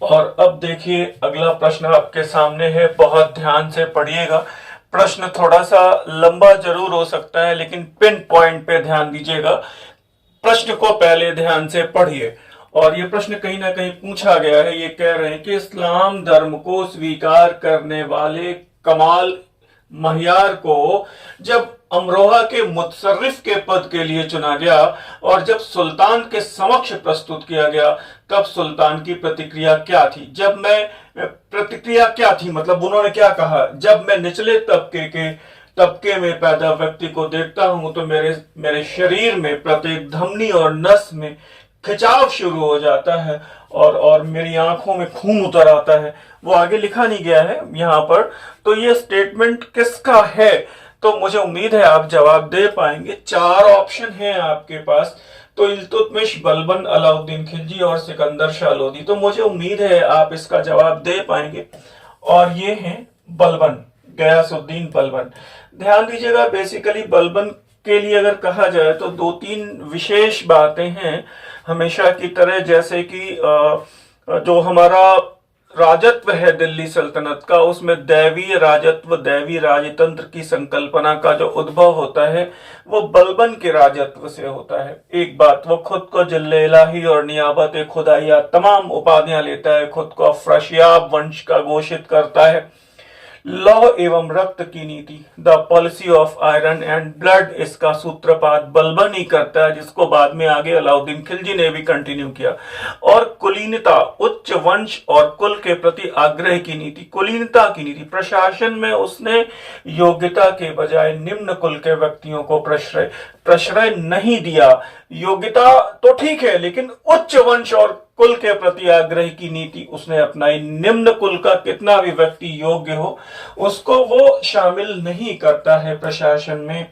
और अब देखिए अगला प्रश्न आपके सामने है, बहुत ध्यान से पढ़िएगा। प्रश्न थोड़ा सा लंबा जरूर हो सकता है लेकिन पिन पॉइंट पे ध्यान दीजिएगा। प्रश्न को पहले ध्यान से पढ़िए। और ये प्रश्न कहीं ना कहीं पूछा गया है, ये कह रहे हैं कि इस्लाम धर्म को स्वीकार करने वाले कमाल महियार को जब अमरोहा के मुतसर्रिफ के पद के लिए चुना गया और जब सुल्तान के समक्ष प्रस्तुत किया गया, तब सुल्तान की प्रतिक्रिया क्या थी? प्रतिक्रिया क्या थी, मतलब उन्होंने क्या कहा? जब मैं निचले तबके में पैदा व्यक्ति को देखता हूं तो मेरे मेरे शरीर में प्रत्येक धमनी और नस में खिंचाव शुरू हो जाता है और मेरी आंखों में खून उतर आता है। वो आगे लिखा नहीं गया है यहाँ पर। तो ये स्टेटमेंट किसका है? तो मुझे उम्मीद है आप जवाब दे पाएंगे। चार ऑप्शन हैं आपके पास, तो इल्तुतमिश, बलबन, अलाउद्दीन खिलजी और सिकंदर शाह लोदी। तो मुझे उम्मीद है आप इसका जवाब दे पाएंगे और ये हैं बलबन, गयासुद्दीन बलबन। ध्यान दीजिएगा, बेसिकली बलबन के लिए अगर कहा जाए तो दो तीन विशेष बातें हैं हमेशा की तरह। जैसे कि जो हमारा राजत्व है दिल्ली सल्तनत का, उसमें दैवीय राजत्व, दैवी राजतंत्र की संकल्पना का जो उद्भव होता है वो बलबन के राजत्व से होता है। एक बात, वो खुद को जिल्ले इलाही और नियाबत खुदाइया तमाम उपाधियां लेता है, खुद को अफराशियाब वंश का घोषित करता है। लौह एवं रक्त की नीति, the policy of iron and blood, इसका सूत्रपात बलबन ही करता है, जिसको बाद में आगे अलाउद्दीन खिलजी ने भी कंटिन्यू किया। और कुलीनता, उच्च वंश और कुल के प्रति आग्रह की नीति, कुलीनता की नीति, प्रशासन में उसने योग्यता के बजाय निम्न कुल के व्यक्तियों को प्रश्रय नहीं दिया। योग्यता तो ठीक है लेकिन उच्च वंश और कुल के प्रति आग्रह की नीति उसने अपनाई। निम्न कुल का कितना भी व्यक्ति योग्य हो उसको वो शामिल नहीं करता है प्रशासन में।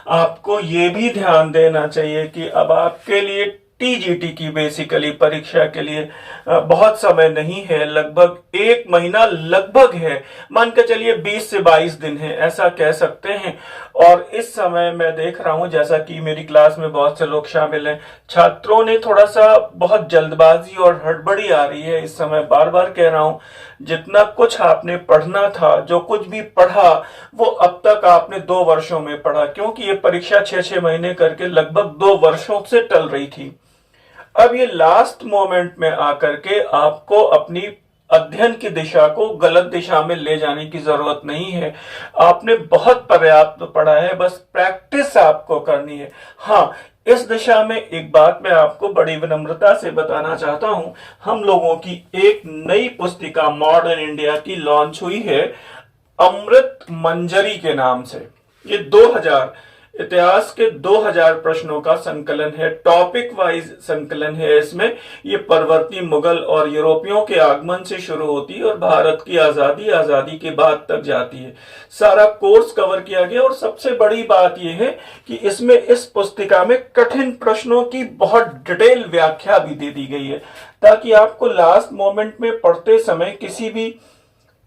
आपको ये भी ध्यान देना चाहिए कि अब आपके लिए टीजीटी की बेसिकली परीक्षा के लिए बहुत समय नहीं है, लगभग एक महीना लगभग है, मान के चलिए 20 से 22 दिन है, ऐसा कह सकते हैं। और इस समय मैं देख रहा हूं, जैसा कि मेरी क्लास में बहुत से लोग शामिल हैं, छात्रों ने थोड़ा सा बहुत जल्दबाजी और हड़बड़ी आ रही है इस समय। बार बार कह रहा हूं, जितना कुछ आपने पढ़ना था, जो कुछ भी पढ़ा वो अब तक आपने 2 वर्षों में पढ़ा, क्योंकि ये परीक्षा 6-6 महीने करके लगभग 2 वर्षों से टल रही थी। अब ये लास्ट मोमेंट में आकर के आपको अपनी अध्ययन की दिशा को गलत दिशा में ले जाने की जरूरत नहीं है। आपने बहुत पर्याप्त पढ़ा है, बस प्रैक्टिस आपको करनी है। हाँ, इस दिशा में एक बात मैं आपको बड़ी विनम्रता से बताना चाहता हूं, हम लोगों की एक नई पुस्तिका मॉडर्न इंडिया की लॉन्च हुई है अमृत मंजरी के नाम से। ये 2000 इतिहास के 2000 प्रश्नों का संकलन है, टॉपिक वाइज संकलन है। इसमें ये परवर्ती मुगल और यूरोपियों के आगमन से शुरू होती है और भारत की आजादी के बाद तक जाती है। सारा कोर्स कवर किया गया और सबसे बड़ी बात यह है कि इसमें इस पुस्तिका में कठिन प्रश्नों की बहुत डिटेल व्याख्या भी दे दी गई है, ताकि आपको लास्ट मोमेंट में पढ़ते समय किसी भी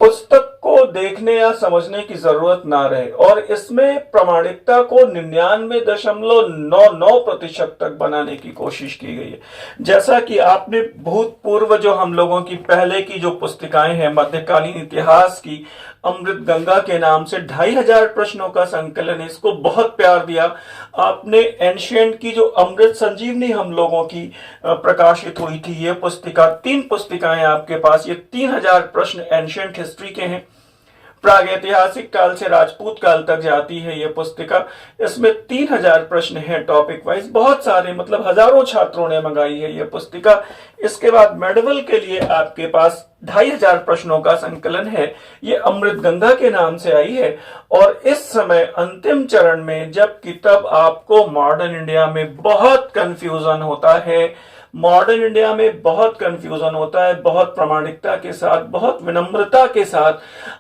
पुस्तक को देखने या समझने की जरूरत ना रहे। और इसमें प्रामाणिकता को 99.99% तक बनाने की कोशिश की गई है। जैसा कि आपने भूतपूर्व जो हम लोगों की पहले की जो पुस्तिकाएं हैं मध्यकालीन इतिहास की, अमृत गंगा के नाम से 2500 प्रश्नों का संकलन है, इसको बहुत प्यार दिया आपने। एंशिएंट की जो अमृत संजीवनी हम लोगों की प्रकाशित हुई थी, ये पुस्तिका, 3 पुस्तिकाएं आपके पास, ये 3000 प्रश्न एंशिएंट हिस्ट्री के हैं। प्रागैतिहासिक काल से राजपूत काल तक जाती है ये पुस्तिका। इसमें 3000 प्रश्न हैं टॉपिक वाइज, बहुत सारे, मतलब हजारों छात्रों ने मंगाई है ये पुस्तिका। इसके बाद मेडवल के लिए आपके पास 2500 प्रश्नों का संकलन है, ये अमृत गंगा के नाम से आई है। और इस समय अंतिम चरण में जबकि तब आपको मॉडर्न इंडिया में बहुत कंफ्यूजन होता है, मॉडर्न इंडिया में बहुत कंफ्यूजन होता है, बहुत प्रामाणिकता के साथ, बहुत विनम्रता के साथ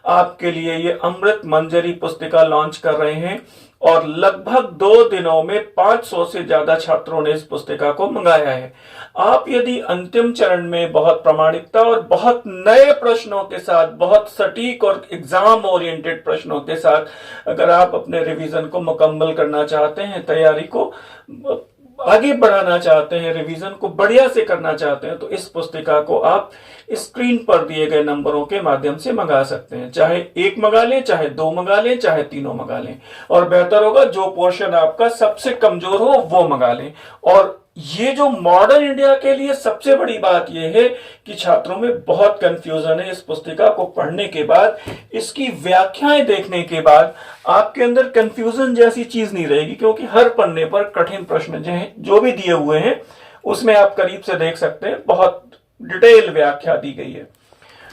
आपके लिए ये अमृत मंजरी पुस्तिका लॉन्च कर रहे हैं। और लगभग 2 दिनों में 500 से ज्यादा छात्रों ने इस पुस्तिका को मंगाया है। आप यदि अंतिम चरण में बहुत प्रामाणिकता और बहुत नए प्रश्नों के साथ, बहुत सटीक और एग्जाम ओरिएंटेड प्रश्नों के साथ अगर आप अपने रिवीजन को मुकम्मल करना चाहते हैं, तैयारी को आगे बढ़ाना चाहते हैं, रिवीजन को बढ़िया से करना चाहते हैं, तो इस पुस्तिका को आप स्क्रीन पर दिए गए नंबरों के माध्यम से मंगा सकते हैं। चाहे एक मंगा लें, चाहे दो मंगा लें, चाहे तीनों मंगा लें, और बेहतर होगा जो पोर्शन आपका सबसे कमजोर हो वो मंगा लें। और ये जो मॉडर्न इंडिया के लिए सबसे बड़ी बात यह है कि छात्रों में बहुत कंफ्यूजन है। इस पुस्तिका को पढ़ने के बाद, इसकी व्याख्याएं देखने के बाद आपके अंदर कंफ्यूजन जैसी चीज नहीं रहेगी, क्योंकि हर पन्ने पर कठिन प्रश्न जो भी दिए हुए हैं उसमें आप करीब से देख सकते हैं, बहुत डिटेल व्याख्या दी गई है।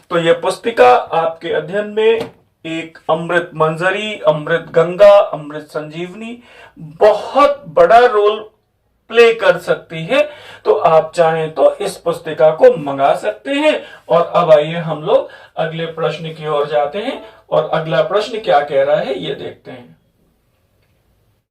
तो यह पुस्तिका आपके अध्ययन में एक अमृत मंजरी, अमृत गंगा, अमृत संजीवनी बहुत बड़ा रोल प्ले कर सकती है। तो आप चाहें तो इस पुस्तिका को मंगा सकते हैं। और अब आइए हम लोग अगले प्रश्न की ओर जाते हैं, और अगला प्रश्न क्या कह रहा है ये देखते हैं।